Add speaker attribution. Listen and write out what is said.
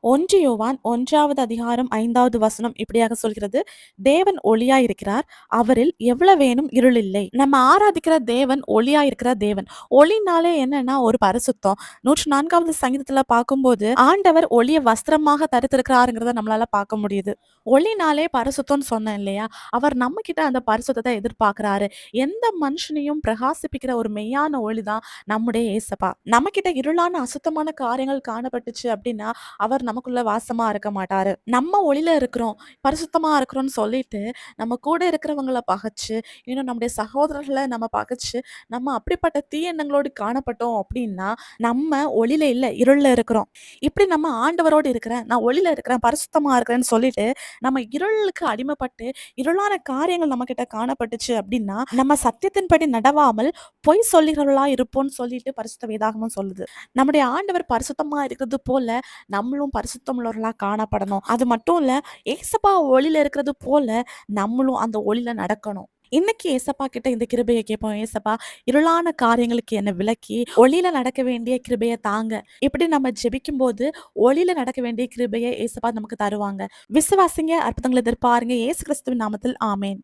Speaker 1: 1 யோவான் 1வது அதிகாரம் 5வது வசனம் இப்படியாக சொல்கிறது, தேவன் ஒளியாய் இருக்கிறார், அவரில் எவ்வளவேனும் இருள் இல்லை. நம்ம ஆராதிக்கிற தேவன் ஒளியாய் இருக்கிற தேவன். ஒளினாலே என்னன்னா ஒரு பரிசுத்தம். 104வது சங்கீதத்துல பார்க்கும்போது ஆண்டவர் ஒளிய வஸ்திரமாக தரித்திருக்கிறாருங்கிறத நம்மளால பார்க்க முடியுது. ஒளினாலே பரிசுத்தம்னு சொன்னேன் இல்லையா? அவர் நம்ம கிட்ட அந்த பரிசுத்தத்தை எதிர்பார்க்கிறாரு. எந்த மனுஷனையும் பிரகாசிப்பிக்கிற ஒரு மெய்யான ஒளி தான் நம்முடைய ஏசப்பா. நம்ம கிட்ட இருளான அசுத்தமான காரியங்கள் காணப்பட்டுச்சு அப்படின்னா அவர் நமக்குள்ள வாசமா இருக்க மாட்டாரு. நம்ம ஒளியில இருக்கிறோம், பரிசுத்தமா இருக்கிறோம்னு சொல்லிட்டு, நம்ம கூட இருக்கிறவங்கள பகைச்சு, இன்னும் நம்முடைய சகோதரர்கள நம்ம பகைச்சு, நம்ம அப்படிப்பட்ட தீய எண்ணங்களோடு காணப்பட்டோம் அப்படின்னா, நம்ம ஒளியில இல்ல, இருள்ல இருக்கிறோம். இப்படி நம்ம ஆண்டவரோடு இருக்கிறேன், நான் ஒளியில இருக்கிறேன், பரிசுத்தமா இருக்கிறேன்னு சொல்லிட்டு, நம்ம இருளுக்கு அடிமைப்பட்டு, இருளான காரியங்கள் நம்மகிட்ட காணப்பட்டுச்சு அப்படின்னா, நம்ம சத்தியத்தின்படி நடவாமல் பொய் சொல்லுகிறவர்களா இருப்போம்னு சொல்லிட்டு பரிசுத்த வேதாகமம் சொல்லுது. நம்முடைய ஆண்டவர் பரிசுத்தமா இருக்கிறது போல நம்மளும் பரிசுத்தம் உள்ளவர்களா காணப்படணும். அது மட்டும் இல்ல, ஏசப்பா ஒளியில இருக்கிறது போல நம்மளும் அந்த ஒளியில நடக்கணும். இன்னைக்கு ஏசப்பா கிட்ட இந்த கிருபையை கேட்போம். ஏசப்பா, இருளான காரியங்களுக்கு என்ன விலக்கி ஒளியில நடக்க வேண்டிய கிருபையை தாங்க. இப்படி நம்ம ஜெபிக்கும் போது ஒளியில நடக்க வேண்டிய கிருபையை ஏசப்பா நமக்கு தருவாங்க. விசுவாசிங்க, அற்புதங்களை எதிர்பாருங்க. இயேசு கிறிஸ்துவின் நாமத்தில் ஆமென்.